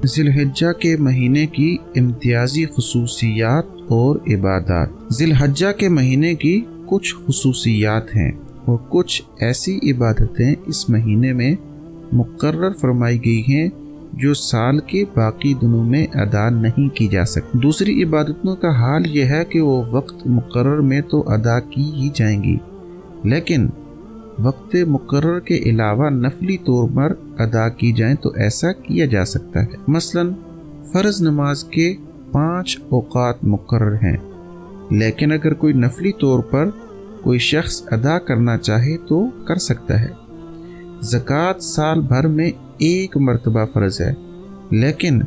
ذی الحجہ کے مہینے کی امتیازی خصوصیات اور عبادات۔ ذی الحجہ کے مہینے کی کچھ خصوصیات ہیں اور کچھ ایسی عبادتیں اس مہینے میں مقرر فرمائی گئی ہیں جو سال کے باقی دنوں میں ادا نہیں کی جا سکتی۔ دوسری عبادتوں کا حال یہ ہے کہ وہ وقت مقرر میں تو ادا کی ہی جائیں گی، لیکن وقت مقرر کے علاوہ نفلی طور پر ادا کی جائیں تو ایسا کیا جا سکتا ہے۔ مثلا فرض نماز کے 5 اوقات مقرر ہیں، لیکن اگر کوئی نفلی طور پر کوئی شخص ادا کرنا چاہے تو کر سکتا ہے۔ زکوٰۃ سال بھر میں 1 مرتبہ فرض ہے، لیکن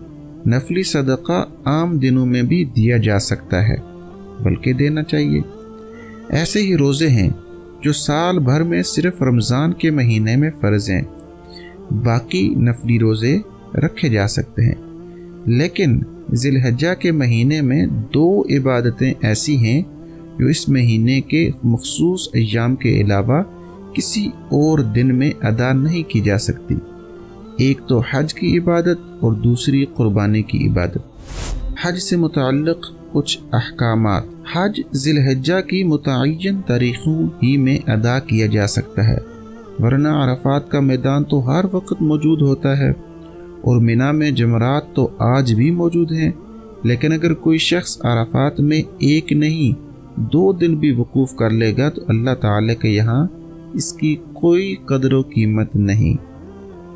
نفلی صدقہ عام دنوں میں بھی دیا جا سکتا ہے، بلکہ دینا چاہیے۔ ایسے ہی روزے ہیں جو سال بھر میں صرف رمضان کے مہینے میں فرض ہیں، باقی نفلی روزے رکھے جا سکتے ہیں۔ لیکن ذی الحجہ کے مہینے میں 2 عبادتیں ایسی ہیں جو اس مہینے کے مخصوص ایام کے علاوہ کسی اور دن میں ادا نہیں کی جا سکتی۔ ایک تو حج کی عبادت اور دوسری قربانی کی عبادت۔ حج سے متعلق کچھ احکامات۔ حج ذی الحجہ کی متعین تاریخوں ہی میں ادا کیا جا سکتا ہے، ورنہ عرفات کا میدان تو ہر وقت موجود ہوتا ہے اور منی میں جمرات تو آج بھی موجود ہیں۔ لیکن اگر کوئی شخص عرفات میں 1 نہیں 2 دن بھی وقوف کر لے گا تو اللہ تعالی کے یہاں اس کی کوئی قدر و قیمت نہیں،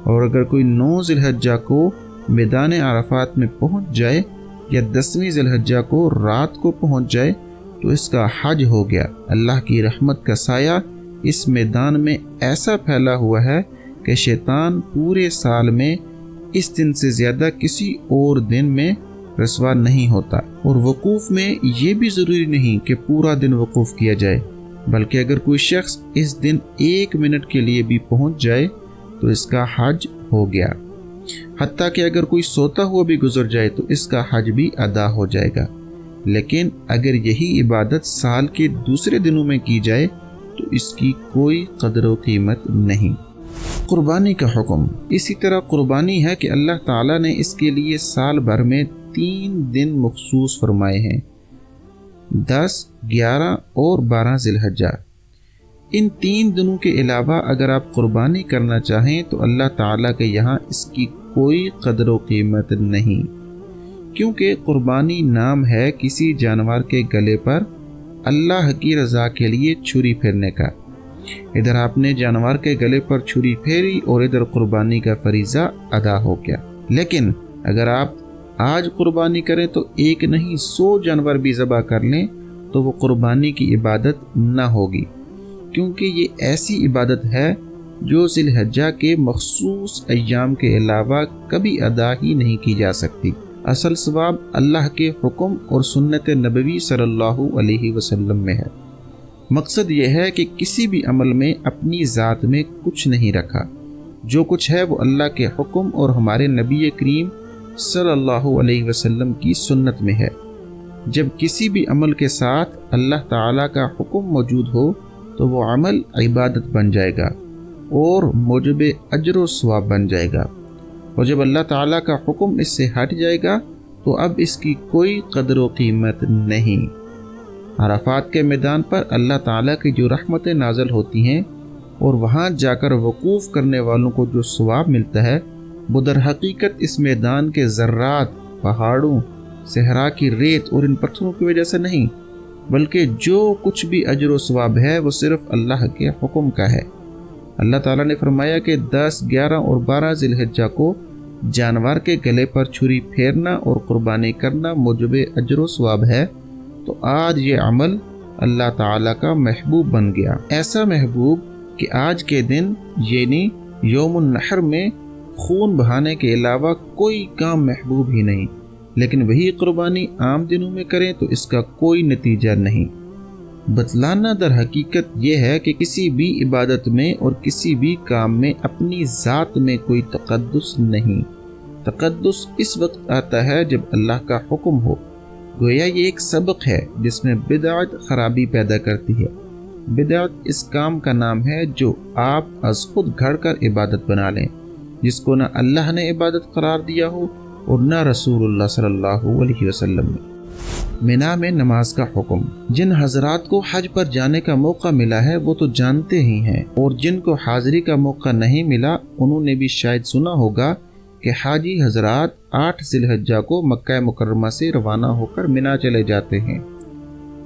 اور اگر کوئی 9 ذی الحجہ کو میدان عرفات میں پہنچ جائے یا 10ویں ذی الحجہ کو رات کو پہنچ جائے تو اس کا حج ہو گیا۔ اللہ کی رحمت کا سایہ اس میدان میں ایسا پھیلا ہوا ہے کہ شیطان پورے سال میں اس دن سے زیادہ کسی اور دن میں رسوا نہیں ہوتا۔ اور وقوف میں یہ بھی ضروری نہیں کہ پورا دن وقوف کیا جائے، بلکہ اگر کوئی شخص اس دن 1 منٹ کے لیے بھی پہنچ جائے تو اس کا حج ہو گیا۔ حتیٰ کہ اگر کوئی سوتا ہوا بھی گزر جائے تو اس کا حج بھی ادا ہو جائے گا۔ لیکن اگر یہی عبادت سال کے دوسرے دنوں میں کی جائے تو اس کی کوئی قدر و قیمت نہیں۔ قربانی کا حکم۔ اسی طرح قربانی ہے کہ اللہ تعالیٰ نے اس کے لیے سال بھر میں 3 دن مخصوص فرمائے ہیں، 10، 11 اور 12 ذی الحجہ۔ ان 3 دنوں کے علاوہ اگر آپ قربانی کرنا چاہیں تو اللہ تعالیٰ کے یہاں اس کی کوئی قدر و قیمت نہیں، کیونکہ قربانی نام ہے کسی جانور کے گلے پر اللہ کی رضا کے لیے چھری پھیرنے کا۔ ادھر آپ نے جانور کے گلے پر چھری پھیری اور ادھر قربانی کا فریضہ ادا ہو گیا۔ لیکن اگر آپ آج قربانی کریں تو 1 نہیں 100 جانور بھی ذبح کر لیں تو وہ قربانی کی عبادت نہ ہوگی، کیونکہ یہ ایسی عبادت ہے جو ذی الحجہ کے مخصوص ایام کے علاوہ کبھی ادا ہی نہیں کی جا سکتی۔ اصل ثواب اللہ کے حکم اور سنت نبوی صلی اللہ علیہ وسلم میں ہے۔ مقصد یہ ہے کہ کسی بھی عمل میں اپنی ذات میں کچھ نہیں رکھا، جو کچھ ہے وہ اللہ کے حکم اور ہمارے نبی کریم صلی اللہ علیہ وسلم کی سنت میں ہے۔ جب کسی بھی عمل کے ساتھ اللہ تعالیٰ کا حکم موجود ہو تو وہ عمل عبادت بن جائے گا اور موجب اجر و ثواب بن جائے گا، اور جب اللہ تعالیٰ کا حکم اس سے ہٹ جائے گا تو اب اس کی کوئی قدر و قیمت نہیں۔ عرفات کے میدان پر اللہ تعالیٰ کی جو رحمتیں نازل ہوتی ہیں اور وہاں جا کر وقوف کرنے والوں کو جو ثواب ملتا ہے وہ در حقیقت اس میدان کے ذرات، پہاڑوں، صحرا کی ریت اور ان پتھروں کی وجہ سے نہیں، بلکہ جو کچھ بھی اجر و ثواب ہے وہ صرف اللہ کے حکم کا ہے۔ اللہ تعالیٰ نے فرمایا کہ 10، 11 اور 12 ذی الحجہ کو جانور کے گلے پر چھری پھیرنا اور قربانی کرنا موجب اجر و ثواب ہے، تو آج یہ عمل اللہ تعالیٰ کا محبوب بن گیا۔ ایسا محبوب کہ آج کے دن یعنی یوم النحر میں خون بہانے کے علاوہ کوئی کام محبوب ہی نہیں، لیکن وہی قربانی عام دنوں میں کریں تو اس کا کوئی نتیجہ نہیں۔ بتلانا در حقیقت یہ ہے کہ کسی بھی عبادت میں اور کسی بھی کام میں اپنی ذات میں کوئی تقدس نہیں۔ تقدس اس وقت آتا ہے جب اللہ کا حکم ہو۔ گویا یہ ایک سبق ہے جس میں بدعت خرابی پیدا کرتی ہے۔ بدعت اس کام کا نام ہے جو آپ از خود گھڑ کر عبادت بنا لیں، جس کو نہ اللہ نے عبادت قرار دیا ہو اور نہ رسول اللہ صلی اللہ علیہ وسلم نے۔ مینا میں نماز کا حکم۔ جن حضرات کو حج پر جانے کا موقع ملا ہے وہ تو جانتے ہی ہیں، اور جن کو حاضری کا موقع نہیں ملا انہوں نے بھی شاید سنا ہوگا کہ حاجی حضرات 8 ذی الحجہ کو مکہ مکرمہ سے روانہ ہو کر مینا چلے جاتے ہیں،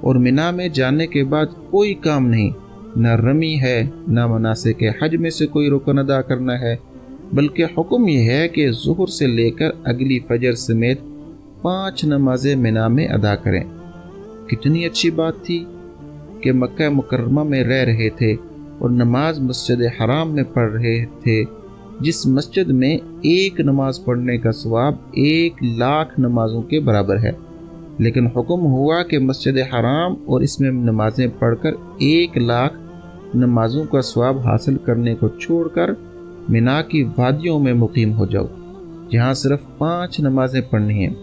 اور مینا میں جانے کے بعد کوئی کام نہیں، نہ رمی ہے، نہ مناسک حج میں سے کوئی رکن ادا کرنا ہے، بلکہ حکم یہ ہے کہ ظہر سے لے کر اگلی فجر سمیت 5 نمازیں مینا میں ادا کریں۔ کتنی اچھی بات تھی کہ مکہ مکرمہ میں رہ رہے تھے اور نماز مسجد حرام میں پڑھ رہے تھے، جس مسجد میں ایک نماز پڑھنے کا ثواب 1,00,000 نمازوں کے برابر ہے، لیکن حکم ہوا کہ مسجد حرام اور اس میں نمازیں پڑھ کر 1,00,000 نمازوں کا ثواب حاصل کرنے کو چھوڑ کر مینا کی وادیوں میں مقیم ہو جاؤ، جہاں صرف 5 نمازیں پڑھنی ہیں۔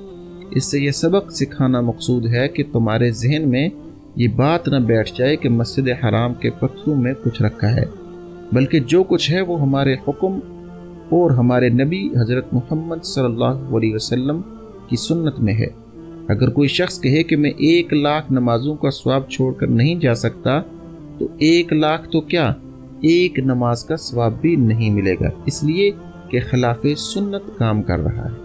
اس سے یہ سبق سکھانا مقصود ہے کہ تمہارے ذہن میں یہ بات نہ بیٹھ جائے کہ مسجد حرام کے پتھروں میں کچھ رکھا ہے، بلکہ جو کچھ ہے وہ ہمارے حکم اور ہمارے نبی حضرت محمد صلی اللہ علیہ وسلم کی سنت میں ہے۔ اگر کوئی شخص کہے کہ میں 1,00,000 نمازوں کا ثواب چھوڑ کر نہیں جا سکتا، تو 1,00,000 تو کیا، 1 نماز کا ثواب بھی نہیں ملے گا، اس لیے کہ خلاف سنت کام کر رہا ہے۔